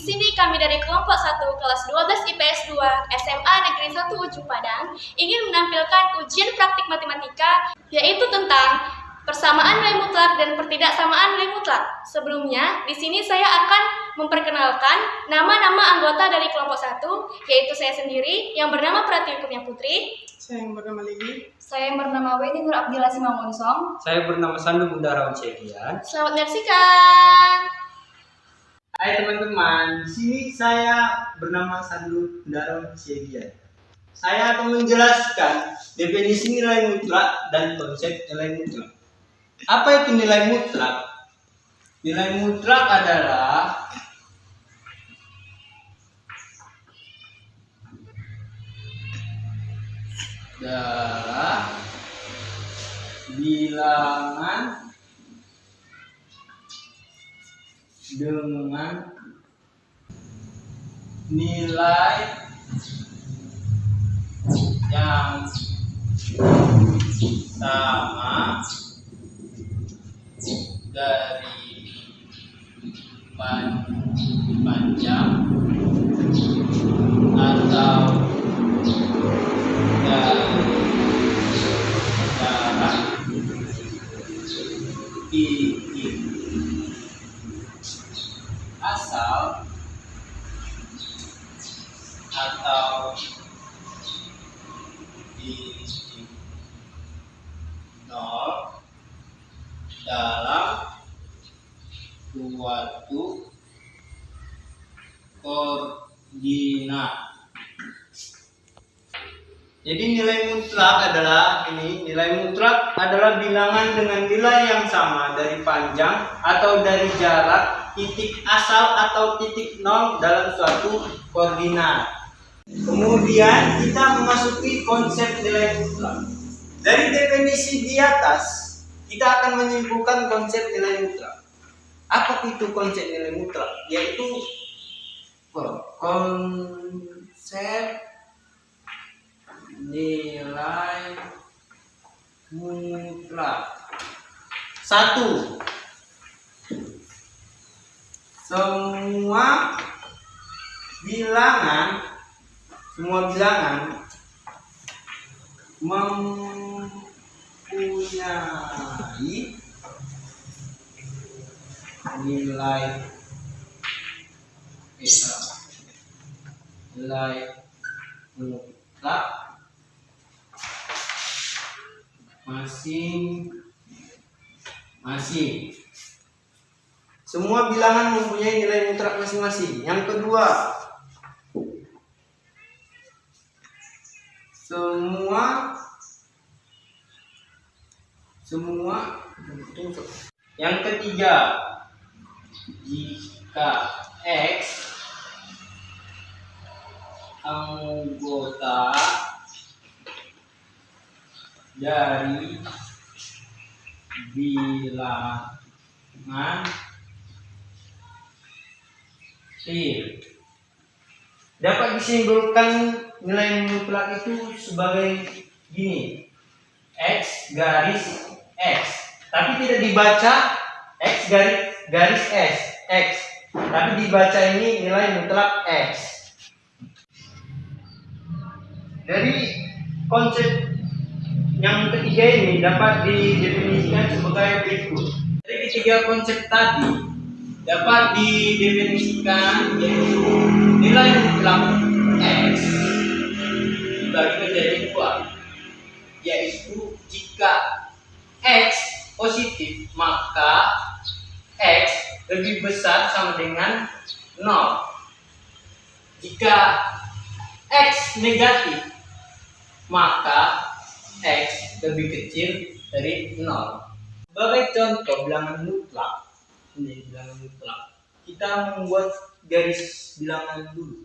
sini kami dari kelompok 1 kelas 12 IPS 2 SMA Negeri 1 Ujung Padang ingin menampilkan ujian praktik matematika yaitu tentang persamaan nilai mutlak dan pertidaksamaan nilai mutlak. Sebelumnya, di sini saya akan memperkenalkan nama-nama anggota dari kelompok 1, yaitu saya sendiri yang bernama Pratiwi Putri. Saya yang bernama Lili. Saya yang bernama Weni Nur Abdillah Simangonsong. Saya bernama Sandu Bundarawan Cegian. Selamat menyaksikan. Hai teman-teman, di sini saya bernama Sandu Bundarawan Cegian. Saya akan menjelaskan definisi nilai mutlak dan konsep nilai mutlak. Apa itu nilai mutlak? Nilai mutlak adalah bilangan dengan nilai yang sama dari panjang atau dari jarak titik asal atau titik nol dalam suatu koordinat. Jadi nilai mutlak adalah nilai mutlak adalah bilangan dengan nilai yang sama dari panjang atau dari jarak titik asal atau titik nol dalam suatu koordinat. Kemudian kita memasuki konsep nilai mutlak. Dari definisi di atas, kita akan menyimpulkan konsep nilai mutlak. Apa itu konsep nilai mutlak? Yaitu konsep nilai mutlak. 1. Semua bilangan mempunyai nilai mutlak masing-masing. Semua bilangan mempunyai nilai mutlak masing-masing. Yang kedua, yang ketiga, jika X anggota dari bilangan real, dapat disimpulkan nilai mutlak itu sebagai gini: X garis X, tapi tidak dibaca X garis X, tapi dibaca ini nilai mutlak X. Dari konsep yang ketiga ini dapat didefinisikan sebagai berikut. Dari ketiga konsep tadi dapat didefinisikan yaitu nilai mutlak X dibagi menjadi 2, yaitu jika X positif maka X lebih besar sama dengan 0. Jika X negatif maka X lebih kecil dari 0. Sebagai contoh bilangan mutlak, kita membuat garis bilangan dulu.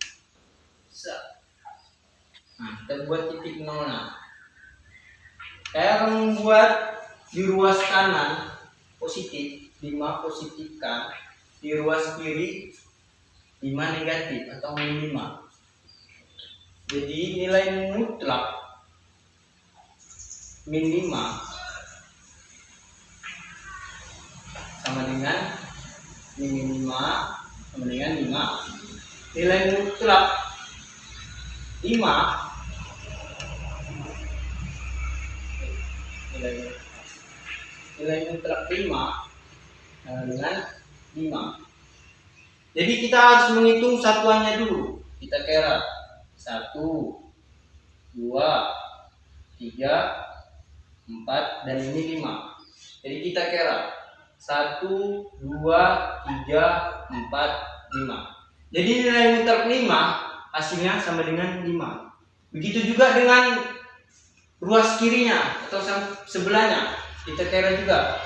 Kita buat titik 0. Saya akan membuat di ruas kanan positif, 5 positifkan, di ruas kiri 5 negatif atau min 5. Jadi nilai mutlak min 5 sama dengan min 5 sama dengan 5 nilai mutlak 5 nilai mutlak 5 sama dengan 5. Jadi kita harus menghitung satuannya dulu. Kita kira 1, 2, 3, 4, dan ini 5. Jadi kita kira 1, 2, 3, 4, 5. Jadi nilai mutlak 5 hasilnya sama dengan 5. Begitu juga dengan ruas kirinya atau sebelahnya. Kita kira juga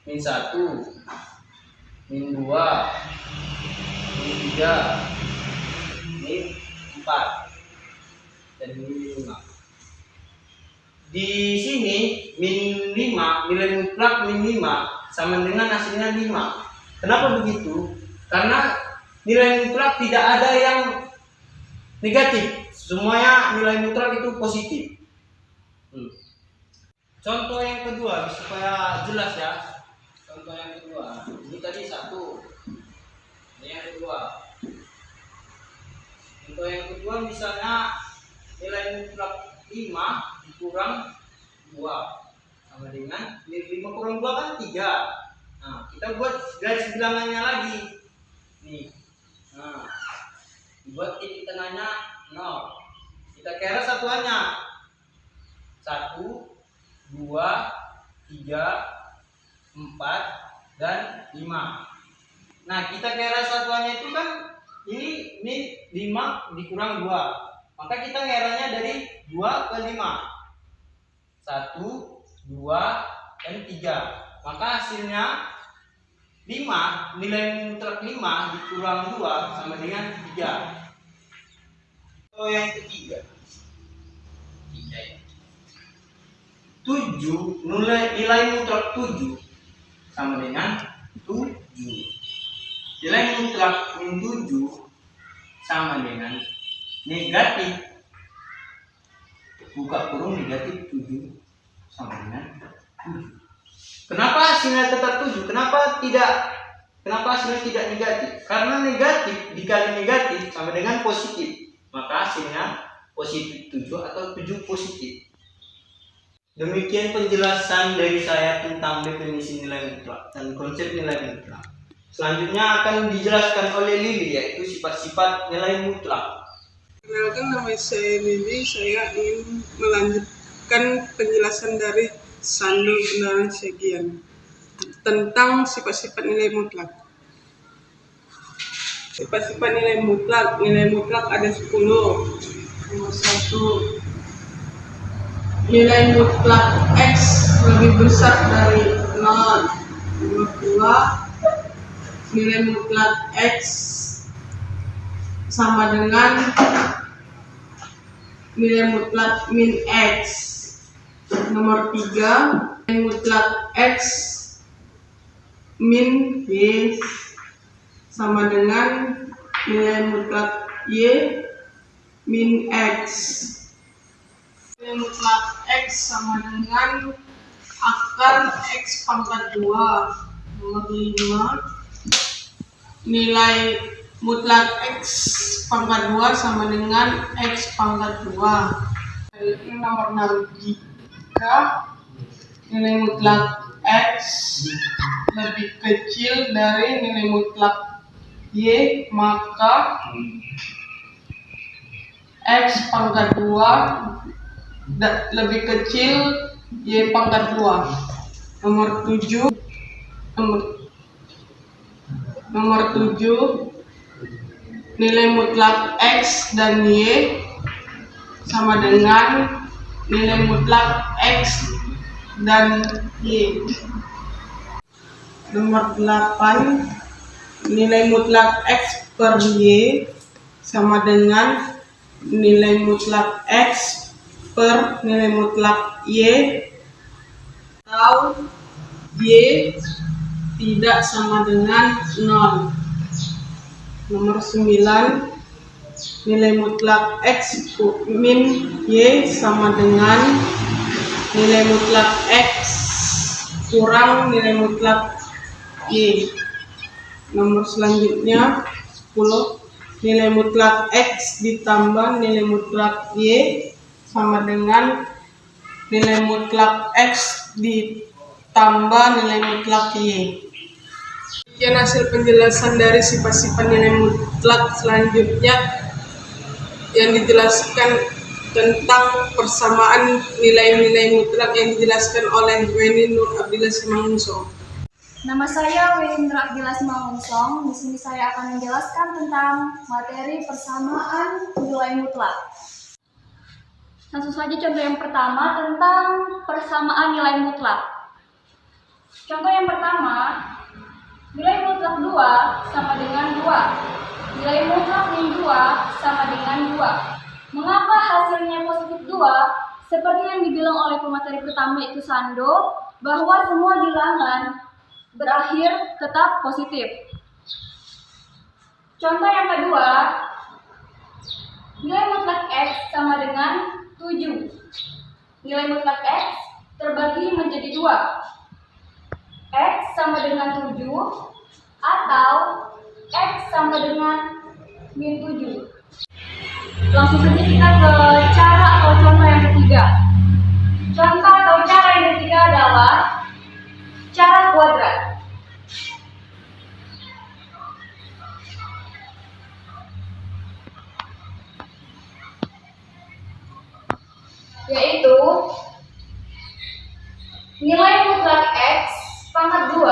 min 1, min 2, min 3, min 4, dan min 5. Di sini min 5, nilai mutlak min 5 sama dengan hasilnya 5. Kenapa begitu? Karena nilai mutlak tidak ada yang negatif. Semuanya nilai mutlak itu positif. Contoh yang kedua supaya jelas ya. Contoh yang kedua. Ini tadi 1. Ini yang kedua. Contoh yang kedua misalnya nilai mutlak 5 dikurang 2 sama dengan 5 kurang 2 kan 3. Nah, kita buat garis bilangannya lagi. Nih. Nah, buat titik tengahnya 0. Kita kira satuannya 1, 2, 3, 4, dan 5. Nah, kita kira satuannya itu kan ini 5 dikurang 2. Maka kita ngeranya dari 2 ke 5. 1, 2, dan 3. Maka hasilnya 5, nilai mutlak 5 dikurang 2 sama dengan 3. Oh, yang ketiga. 7, nilai mutlak 7 sama dengan 7. Nilai mutlak min 7 sama dengan negatif, buka kurung negatif 7 sama dengan 7. Kenapa hasilnya tetap 7? Kenapa hasilnya tidak negatif? Karena negatif dikali negatif sama dengan positif. Maka hasilnya positif 7 atau 7 positif. Demikian penjelasan dari saya tentang definisi nilai mutlak dan konsep nilai mutlak. Selanjutnya akan dijelaskan oleh Lili, yaitu sifat-sifat nilai mutlak. Perkenalkan, nama saya Lili. Saya ingin melanjutkan penjelasan dari Sandu Gunawan Segian tentang sifat-sifat nilai mutlak. Sifat-sifat nilai mutlak ada 10. Nomor 1, nilai mutlak X lebih besar dari 0. Nomor 2, nilai mutlak X sama dengan nilai mutlak min X. Nomor 3, nilai mutlak X min Y sama dengan nilai mutlak Y min X. Nilai mutlak X sama dengan akar X pangkat 2. Nomor 5, nilai mutlak X pangkat 2 sama dengan X pangkat 2. Nomor 6, jika nilai mutlak X lebih kecil dari nilai mutlak Y, maka X pangkat 2 lebih kecil Y pangkat 2. Nomor 7, nilai mutlak X dan Y sama dengan nilai mutlak X dan Y. Nomor 8, nilai mutlak X per Y sama dengan nilai mutlak X per nilai mutlak Y, atau Y tidak sama dengan 0. Nomor 9, nilai mutlak X min Y sama dengan nilai mutlak X kurang nilai mutlak Y. Nomor selanjutnya 10, nilai mutlak X ditambah nilai mutlak Y sama dengan nilai mutlak X ditambah nilai mutlak Y. Demikian hasil penjelasan dari sifat-sifat nilai mutlak. Selanjutnya yang dijelaskan tentang persamaan nilai-nilai mutlak yang dijelaskan oleh Weni Nur Abdillah Simangunsong. Nama saya Weni Nur Abdillah Simangunsong. Di sini saya akan menjelaskan tentang materi persamaan nilai mutlak. Langsung saja contoh yang pertama tentang persamaan nilai mutlak. Contoh yang pertama, nilai mutlak 2 sama dengan 2. Nilai mutlak min 2 sama dengan 2. Mengapa hasilnya positif 2? Seperti yang dibilang oleh pemateri pertama itu Sando, bahwa semua bilangan berakhir tetap positif. Contoh yang kedua, nilai mutlak X sama dengan 7. Nilai mutlak X terbagi menjadi 2. X sama dengan 7 atau X sama dengan min 7. Langsung saja kita ke cara atau contoh yang ketiga. Contoh atau cara yang ketiga adalah cara kuadrat. Yaitu nilai mutlak X pangkat 2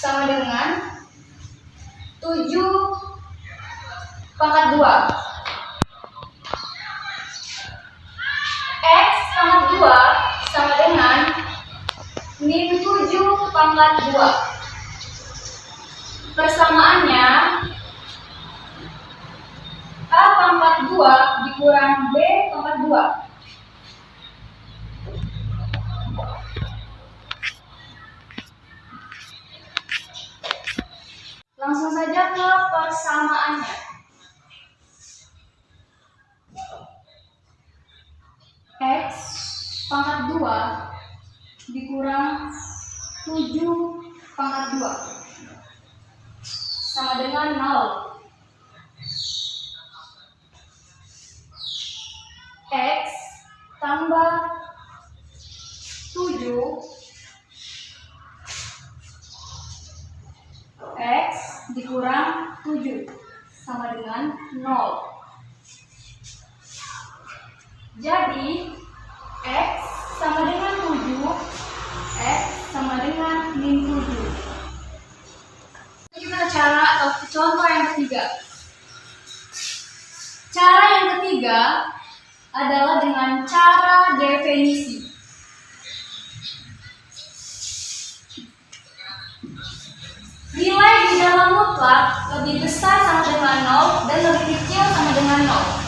sama dengan 7 pangkat 2. X pangkat 2 sama dengan min 7 pangkat 2. Persamaannya A pangkat 2 dikurang B pangkat 2. Langsung saja ke persamaannya. X pangkat 2 dikurang 7 pangkat 2 sama dengan 0. X tambah 7 X dikurang 7 sama dengan 0. Jadi X sama dengan 7, X sama dengan min 7. Kita cara atau contoh yang ketiga. Cara yang ketiga adalah dengan cara definisi. Nilai di dalam mutlak lebih besar sama dengan 0 dan lebih kecil sama dengan 0.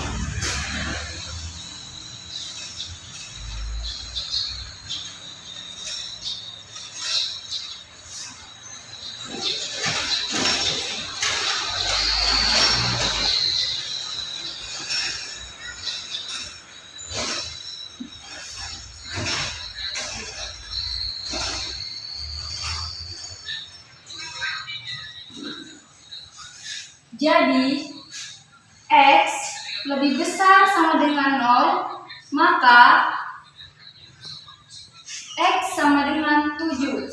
Jadi, X lebih besar sama dengan 0, maka X sama dengan 7.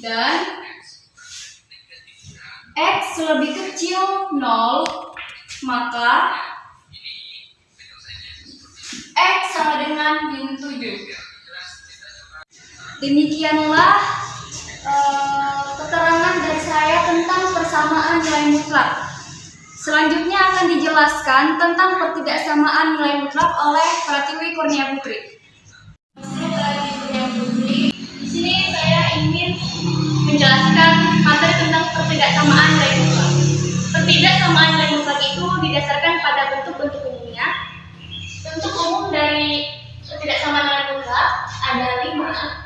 Dan X lebih kecil 0, maka X sama dengan min 7. Demikianlah keterangan dari saya tentang persamaan nilai mutlak. Selanjutnya akan dijelaskan tentang pertidaksamaan nilai mutlak oleh Pratiwi Kurnia Putri. Di sini saya ingin menjelaskan materi tentang pertidaksamaan nilai mutlak. Pertidaksamaan nilai mutlak itu didasarkan pada bentuk-bentuk umumnya. Bentuk umum dari pertidaksamaan nilai mutlak ada 5.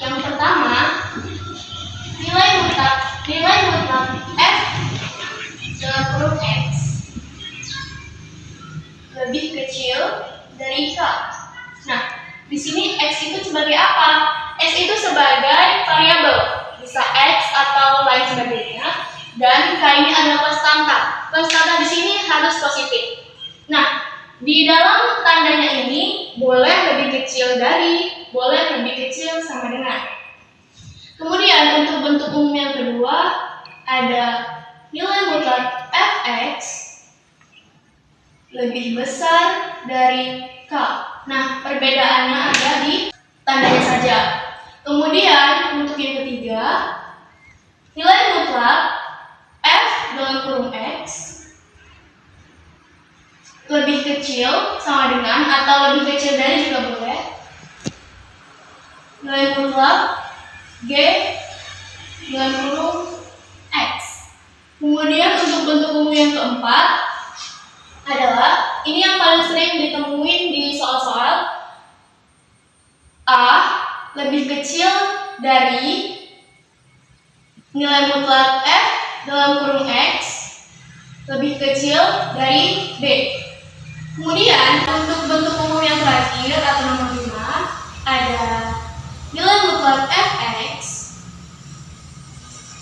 Yang pertama, nilai mutlak f dalam huruf X lebih kecil dari K. Nah, di sini X itu sebagai apa? X itu bentuk umum yang kedua ada nilai mutlak fx lebih besar dari k. Nah, perbedaannya ada di tandanya saja. Kemudian untuk yang ketiga, nilai mutlak f dalam kurung x lebih kecil sama dengan atau lebih kecil dari juga boleh nilai mutlak g dalam kurung x. Kemudian untuk bentuk umum yang keempat adalah ini yang paling sering ditemuin di soal-soal a lebih kecil dari nilai mutlak f dalam kurung x lebih kecil dari b. Kemudian untuk bentuk umum yang terakhir atau nomor 5 ada nilai mutlak fx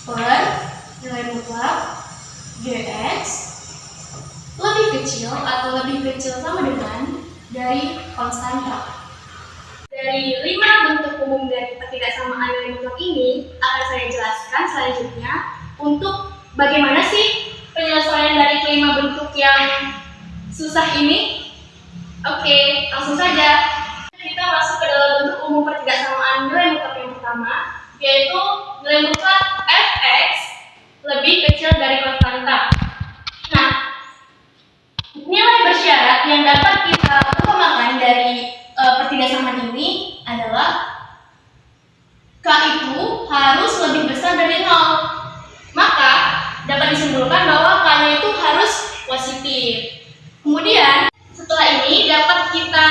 per nilai mutlak gx lebih kecil atau lebih kecil sama dengan dari konstanta. Dari 5 bentuk umum dari ketidaksamaan nilai mutlak ini akan saya jelaskan selanjutnya untuk bagaimana sih penyelesaian dari kelima bentuk yang susah ini. Oke, langsung saja kita masuk ke dalam bentuk umum ketidaksamaan nilai mutlak yang pertama, yaitu nilai mutlak fx lebih kecil dari konstanta. Nah, nilai bersyarat yang dapat kita umpamakan dari pertidaksamaan ini adalah k itu harus lebih besar dari 0. Maka dapat disimpulkan bahwa k-nya itu harus positif. Kemudian setelah ini dapat kita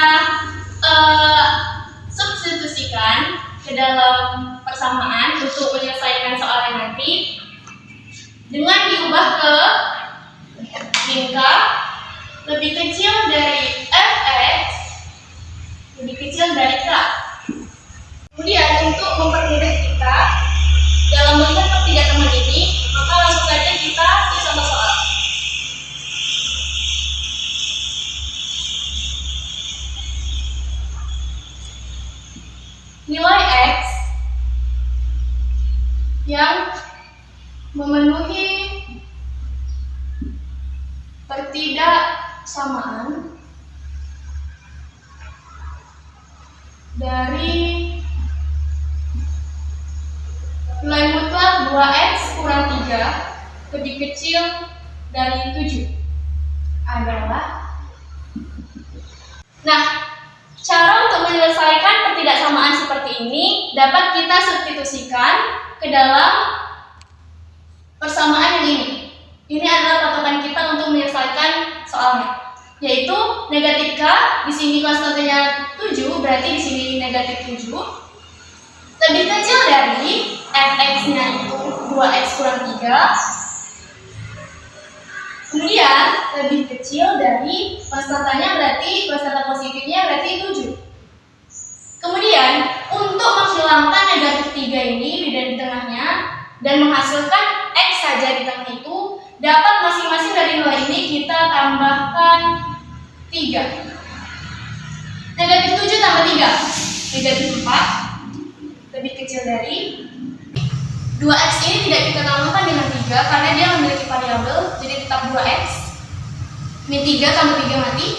substitusikan ke dalam persamaan untuk menyelesaikan soalnya nanti dengan diubah ke min k lebih kecil dari fx lebih kecil dari k. Kemudian untuk mempermudah kita dalam melihat pertidaksamaan ini, maka langsung saja kita contoh soal. Nilai x yang memenuhi pertidaksamaan dari nilai mutlak 2x kurang 3 lebih kecil dari 7 adalah. Nah, cara untuk menyelesaikan pertidaksamaan seperti ini dapat kita substitusikan ke dalam persamaan yang ini. Ini adalah patokan kita untuk menyelesaikan soalnya, yaitu negatif k, di sini konstantanya 7, berarti di sini negatif 7 lebih kecil dari fx-nya itu 2x kurang 3. Kemudian lebih kecil dari konstantanya, berarti konstanta positifnya berarti 7. Kemudian untuk menghilangkan negatif 3 ini di tengahnya dan menghasilkan x saja di tengah itu, dapat masing-masing dari nilai ini kita tambahkan 3. Negatif 7 tambah 3, negatif 4 lebih kecil dari 2x ini tidak kita tambahkan dengan 3 karena dia memiliki variabel, jadi tetap 2x. Min 3 tambah 3 mati.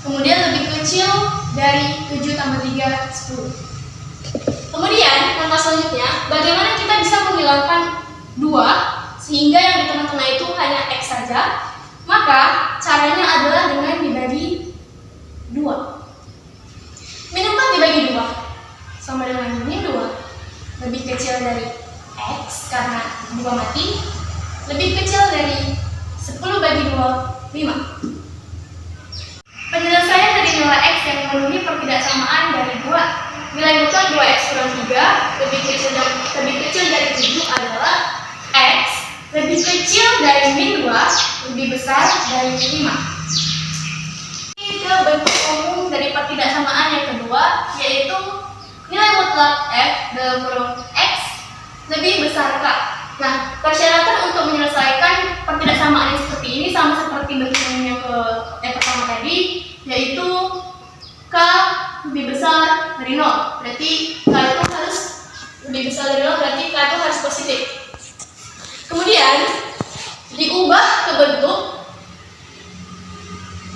Kemudian lebih kecil dari 7 tambah 3, 10. Kemudian langkah selanjutnya, bagaimana kita bisa menghilangkan 2 sehingga yang di tengah-tengah itu hanya x saja? Maka caranya adalah dengan dibagi 2. Min 4 dibagi 2 sama dengan min 2 lebih kecil dari x karena 2 mati, lebih kecil dari 10 bagi 2, 5. Penyelesaian dari nilai x yang memenuhi pertidaksamaan dari nilai mutlak 2x kurang 3 lebih kecil dari 7 adalah x lebih kecil dari min 2 lebih besar dari 5. Ke bentuk umum dari pertidaksamaan yang kedua, yaitu nilai mutlak f dalam kurung x lebih besar k. Nah, persyaratan untuk menyelesaikan pertidaksamaan yang seperti ini sama seperti bentuk umum yang pertama tadi, yaitu k lebih besar dari 0. Berarti k itu harus lebih besar dari 0, berarti k itu harus positif. positif. Kemudian diubah ke bentuk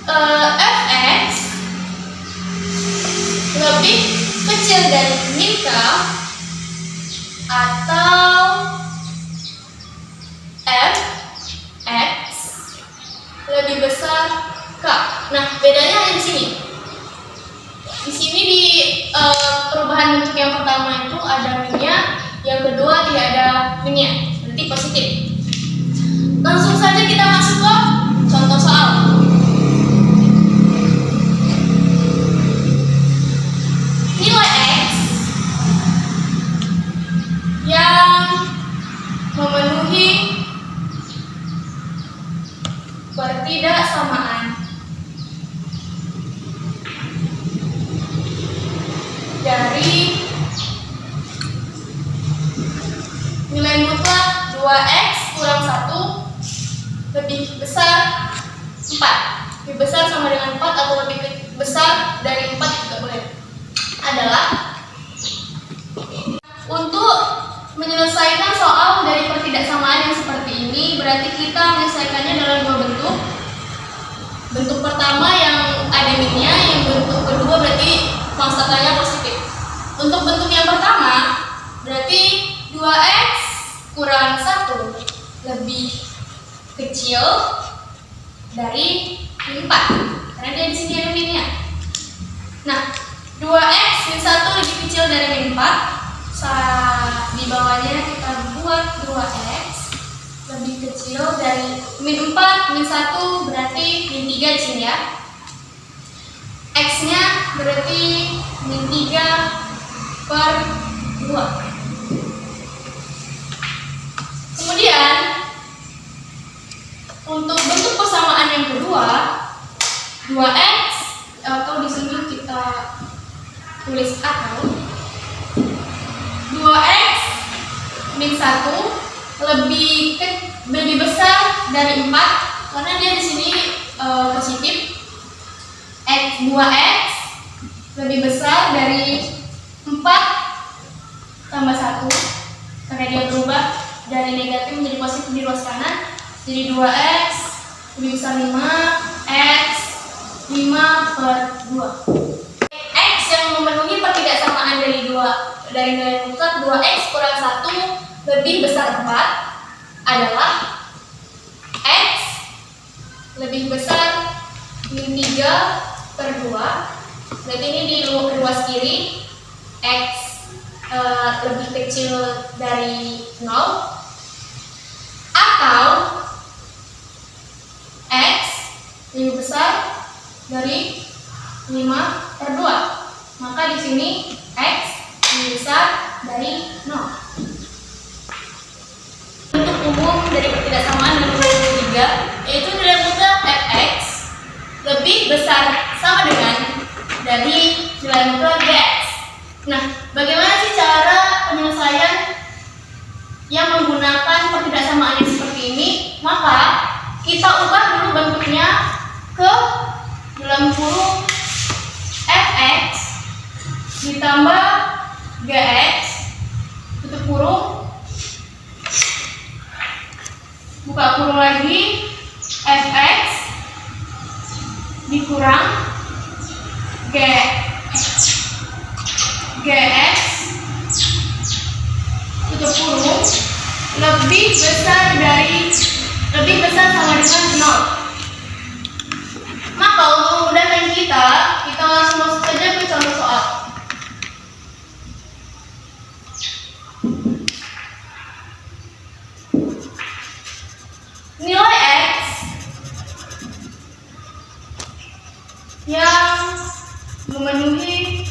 fx lebih kecil dari min k atau fx lebih besar k. Nah, bedanya di sini. Di sini di perubahan bentuk yang pertama itu ada minnya, yang kedua tidak ada minnya, berarti positif. Langsung saja kita masuk ke contoh soal. Nilai X yang memenuhi pertidaksamaan dari nilai mutlak 2x kurang 1 lebih besar 4. Lebih besar sama dengan 4 atau lebih besar dari 4 juga boleh. Adalah untuk menyelesaikan soal dari pertidaksamaan yang seperti ini, berarti kita menyelesaikannya dalam dua bentuk. Bentuk pertama yang ada minnya, yang bentuk kedua berarti konstantanya positif. Untuk bentuk yang pertama berarti 2x kurang 1 lebih kecil dari 4 karena dia di sini ada minnya. Nah, 2x min 1 lebih kecil dari min 4. Di bawahnya kita buat 2x lebih kecil dari min 4 min 1 berarti min 3 di sini ya. X-nya berarti min 3 per 2. Kemudian untuk bentuk persamaan yang kedua 2x atau di sini kita tulis akal 2x min 1 lebih besar dari 4 karena dia di sini positif. 2x lebih besar dari 4 tambah 1 karena dia berubah dari negatif menjadi positif di ruas kanan. Jadi 2x lebih besar 5, x 5 per 2. X yang memenuhi pertidaksamaan dari nilai mutlak 2x kurang 1 lebih besar 4 adalah x lebih besar min 3 per 2. Berarti ini di ruas kiri x lebih kecil dari 0 atau x lebih besar dari 5 per 2. Maka di sini x lebih besar dari 0. Untuk umum dari pertidaksamaan nomor 23 yaitu nilai mutlak fx lebih besar sama dengan dari nilai mutlak dx. Nah, bagaimana sih cara penyelesaian yang menggunakan pertidaksamaan yang seperti ini? Maka kita ubah dulu bentuknya ke dalam kurung fx ditambah gx tutup kurung, buka kurung lagi, fx dikurang gx tutup kurung lebih besar sama dengan 0. Maka untuk memudahkan kita langsung masuk saja ke contoh soal. Nilai x yang memenuhi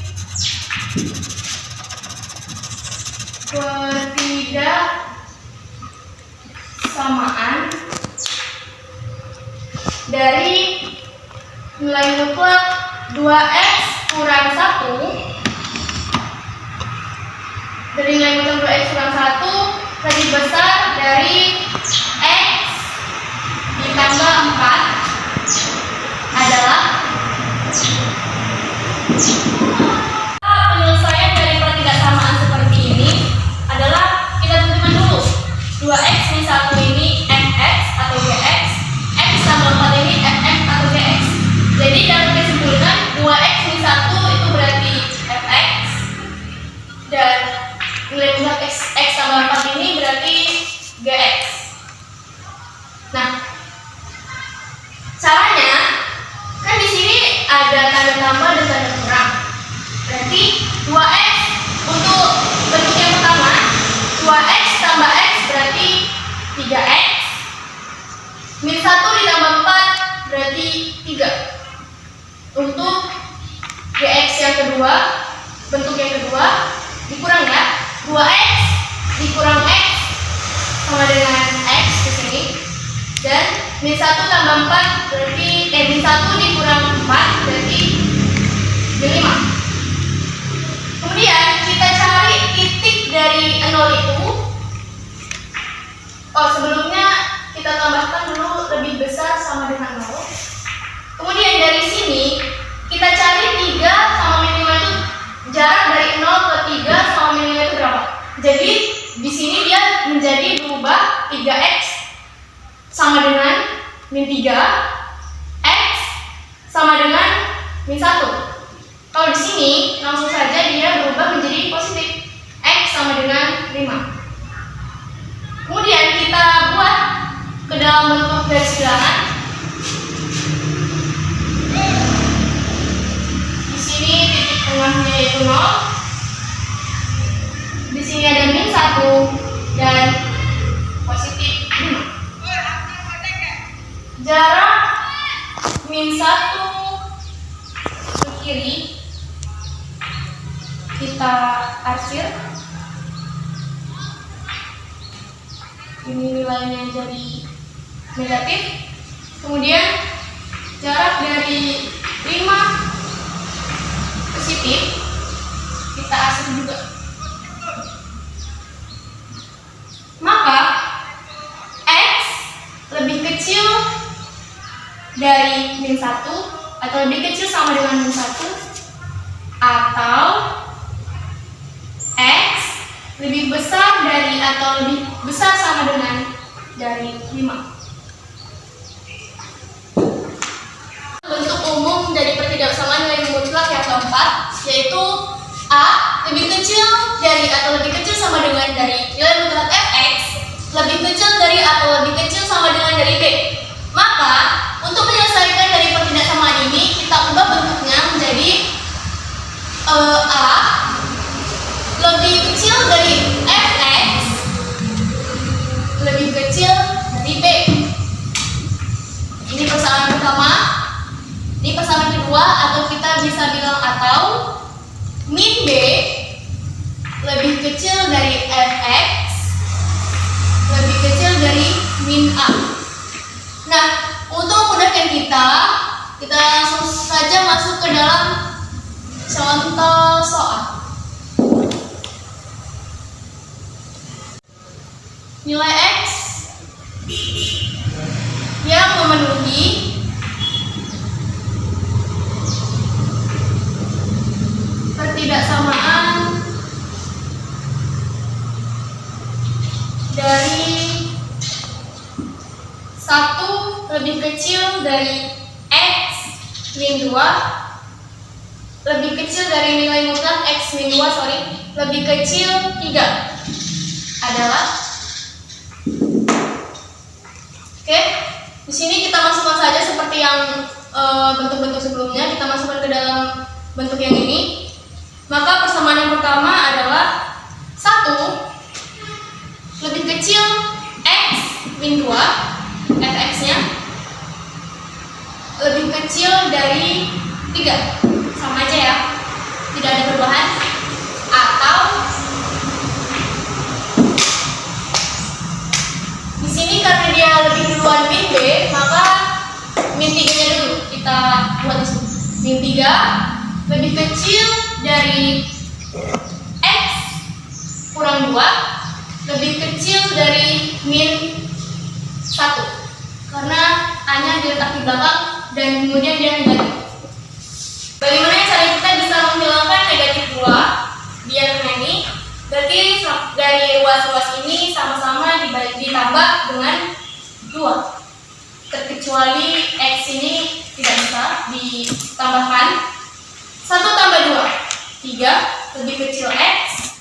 pertidaksamaan dari nilai mutlak 2x kurang 1 dari nilai mutlak 2x kurang 1 lebih besar dari x ditambah 4 adalah penyelesaian dari pertidaksamaan seperti ini adalah kita tentukan dulu 3x. Nah, caranya kan di sini ada tanda tambah dan tanda kurang. Berarti 2x untuk bentuk yang pertama, 2x tambah x berarti 3x. Min 1 ditambah 4 berarti 3. Untuk gx yang kedua, bentuk yang kedua dikurang ya, 2x dikurang x sama dengan x di sini, dan min 1 tambah 4 berarti min 1 dikurang 4 berarti min 5. Kemudian kita cari titik dari 0 itu. Oh, sebelumnya kita tambahkan dulu lebih besar sama dengan 0. Kemudian dari sini kita cari 3 sama min 5 itu jarak dari 0 ke 3 sama min 5 itu berapa? Jadi di sini dia menjadi berubah 3x sama dengan min 3, x sama dengan min 1. Kalau di sini langsung saja dia berubah menjadi positif, x sama dengan 5. Kemudian kita buat ke dalam bentuk garis bilangan. Di sini titik tengahnya yaitu 0. Di sini ada min 1 dan positif 5. Jarak min 1 ke kiri kita arsir. Ini nilainya jadi negatif. Kemudian jarak dari 5 positif kita arsir juga. Maka x lebih kecil dari min 1 atau lebih kecil sama dengan min 1, atau x lebih besar dari atau lebih besar sama dengan dari 5. Bentuk umum dari pertidaksamaan nilai mutlak yang keempat yaitu a lebih kecil dari atau lebih kecil sama dengan dari nilai mutlak fx lebih kecil dari atau lebih kecil sama dengan dari b. Maka untuk menyelesaikan dari pertidaksamaan ini kita ubah bentuknya menjadi a lebih kecil dari fx lebih kecil dari b. Ini persamaan pertama. Ini persamaan kedua, atau kita bisa bilang atau min b lebih kecil dari fx lebih kecil dari min a. Nah, untuk memudahkan kita langsung saja masuk ke dalam contoh soal. Nilai x yang memenuhi pertidaksamaan dari 1 lebih kecil dari x min 2 lebih kecil dari nilai mutlak x min 2 lebih kecil 3 adalah. Oke, di sini kita masukkan saja seperti yang bentuk-bentuk sebelumnya, kita masukkan ke dalam bentuk yang ini. Maka persamaan yang pertama adalah 1 lebih kecil x min 2, fx-nya lebih kecil dari 3. Sama aja ya, tidak ada perubahan. Atau di sini karena dia lebih duluan min b, maka min 3-nya dulu kita buat di sini. Min 3 lebih kecil dari x kurang 2 lebih kecil dari min 1, karena a-nya diletak di belakang dan kemudian dia negatif. Bagaimana cara kita bisa menghilangkan negatif 2 di antara ini? Berarti dari ruas-ruas ini sama-sama ditambah dengan 2, terkecuali x ini tidak bisa ditambahkan. 1 tambah 2, 3 lebih kecil x,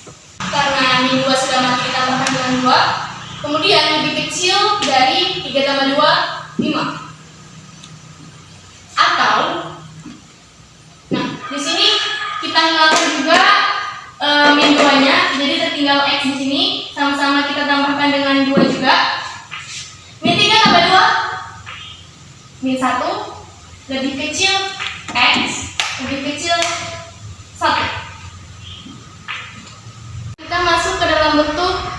karena min 2 sudah mati ditambahkan dengan 2, Kemudian lebih kecil dari 3 tambah 2, 5. Atau, nah di sini kita hilangkan juga min 2-nya, jadi tertinggal X di sini, sama-sama kita tambahkan dengan 2 juga. Min 3 tambah 2, min 1, lebih kecil X, lebih kecil 1. Kita masuk ke dalam bentuk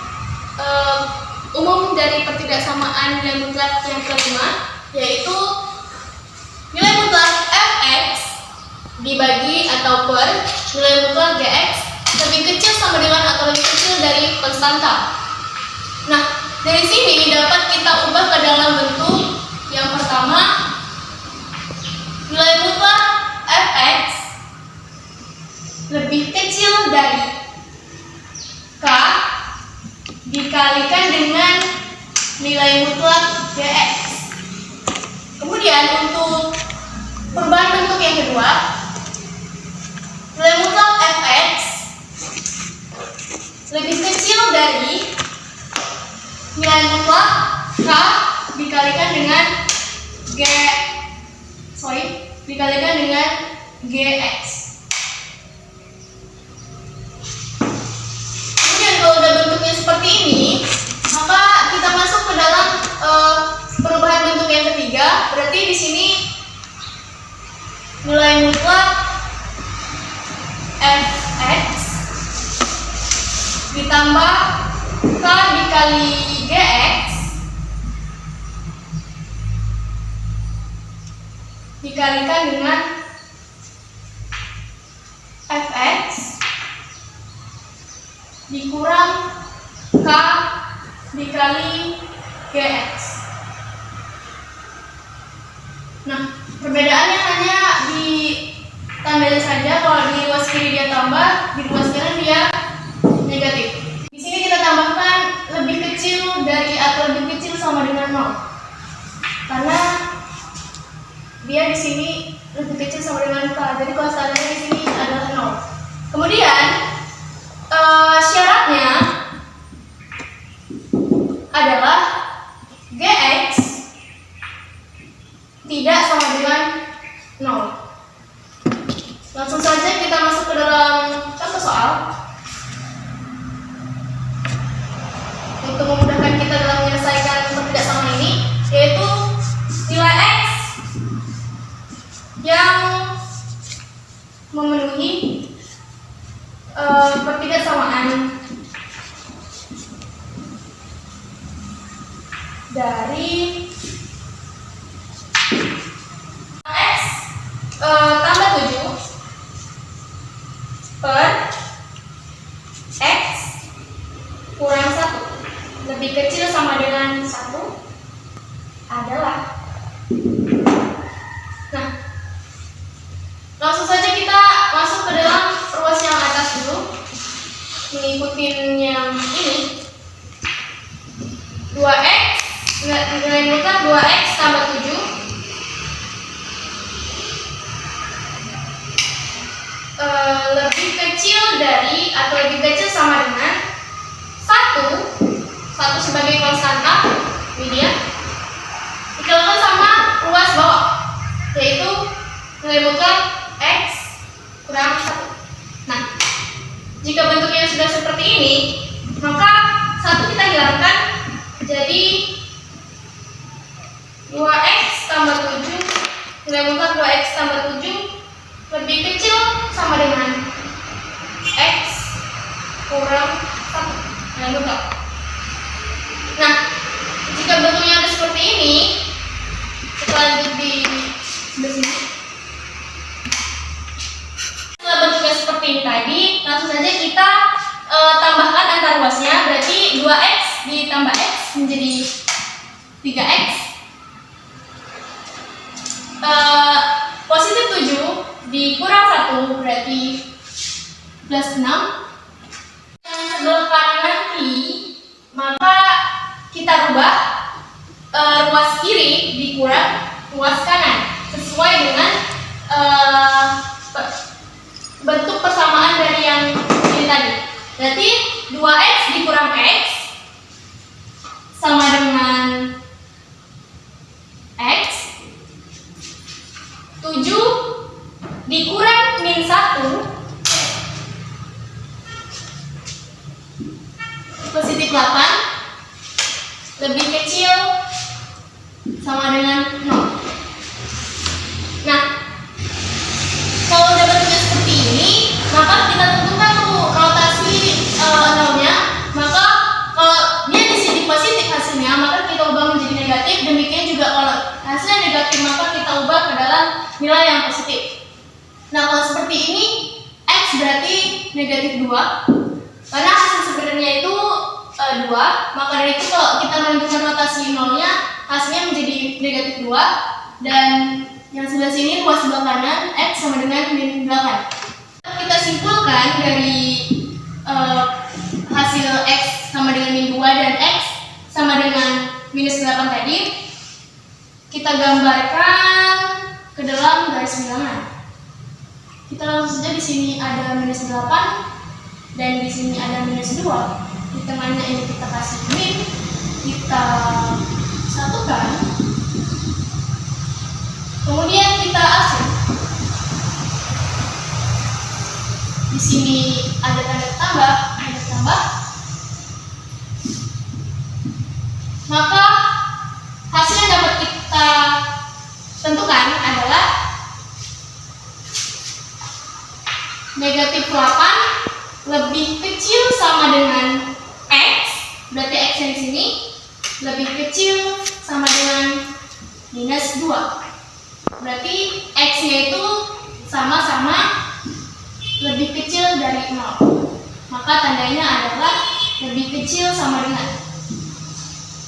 umum dari pertidaksamaan nilai mutlak yang kelima, yaitu nilai mutlak fx dibagi atau per nilai mutlak gx lebih kecil sama dengan atau lebih kecil dari konstanta. Nah, dari sini dapat kita ubah ke dalam bentuk yang pertama, nilai mutlak fx lebih kecil dari k dikalikan dengan nilai mutlak gx. Kemudian untuk perubahan bentuk yang kedua, nilai mutlak fx lebih kecil dari nilai mutlak k dikalikan dengan dikalikan dengan gx. Kalau udah bentuknya seperti ini, maka kita masuk ke dalam perubahan bentuk yang ketiga. Berarti di sini nilai mutlak fx ditambah k dikali gx dikalikan dengan fx dikurang k dikali gx. Nah, perbedaannya hanya di tandanya saja. Kalau di ruas kiri dia tambah, di ruas kanan dia negatif. Di sini kita tambahkan lebih kecil dari atau lebih kecil sama dengan 0. Karena dia di sini lebih kecil sama dengan k. Jadi konstantanya di sini adalah 0. Kemudian syaratnya adalah gx tidak sama dengan 0. Langsung saja kita masuk ke dalam contoh soal untuk memudahkan kita dalam menyelesaikan pertidaksamaan ini, yaitu nilai x yang memenuhi pertidaksamaan dari x tambah 7 per x kurang 1 lebih kecil sama dengan 1 adalah. Nah, langsung saja kita masuk ke dalam ruas yang atas dulu, mengikuti yang ini. 2x nilai mutlak 2x tambah 7 lebih kecil dari atau lebih kecil sama dengan 1 sebagai konstanta media dikalikan sama ruas bawah, yaitu nilai mutlak x kurang 1. Nah, jika bentuknya sudah seperti ini, maka 1 kita hilangkan, jadi 2x tambah 7 nilai mutlak 2x tambah 7 lebih kecil sama dengan x kurang 1 nilai mutlak. Nah, jika bentuknya ada seperti ini, kita lanjut di sebelah sini. Setelah bentuknya seperti ini tadi, langsung saja kita tambahkan antar ruasnya. Berarti 2x ditambah x menjadi 3x. Positif 7 dikurang 1 berarti plus 6. Yang sebelah kanan nanti, maka kita rubah ruas kiri dikurang ruas kanan sesuai dengan bentuk persamaan dari yang ini tadi. Berarti 2x dikurang x 8 lebih kecil sama dengan 0. Nah, kalau udah bentuknya seperti ini, maka kita tentukan tuh rotasi nolnya. Maka kalau dia di sini positif hasilnya, maka kita ubah menjadi negatif. Demikian juga kalau hasilnya negatif, maka kita ubah ke dalam nilai yang positif. Nah, kalau seperti ini, X berarti negatif 2. Karena hasil sebenarnya itu 2, maka dari itu kalau kita menentukan rotasi nolnya, hasilnya menjadi negatif 2. Dan yang sebelah sini, ruas sebelah kanan, X sama dengan min 8. Kita simpulkan dari hasil X sama dengan min 2 dan X sama dengan minus 8 tadi, kita gambarkan ke dalam garis bilangan. Kita langsung saja, di sini ada minus 8 dan di sini ada minus 2. Di tengahnya ini kita kasih min, kita satukan, kemudian kita asin. Di sini ada tanda tambah, maka hasil yang dapat kita tentukan adalah negatif 8 lebih kecil sama dengan X, berarti X yang di sini lebih kecil sama dengan minus 2. Berarti X-nya itu sama-sama lebih kecil dari 0. Maka tandanya adalah lebih kecil sama dengan.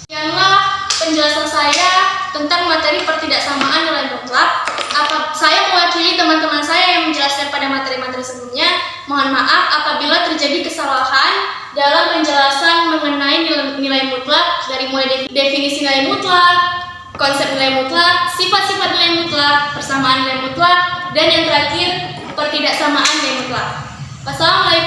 Sekianlah penjelasan saya tentang materi pertidaksamaan nilai mutlak. Saya mewakili teman-teman saya yang menjelaskan pada materi-materi sebelumnya. Mohon maaf apabila terjadi kesalahan dalam penjelasan mengenai nilai mutlak, dari mulai definisi nilai mutlak, konsep nilai mutlak, sifat-sifat nilai mutlak, persamaan nilai mutlak, dan yang terakhir pertidaksamaan nilai mutlak. Wassalamualaikum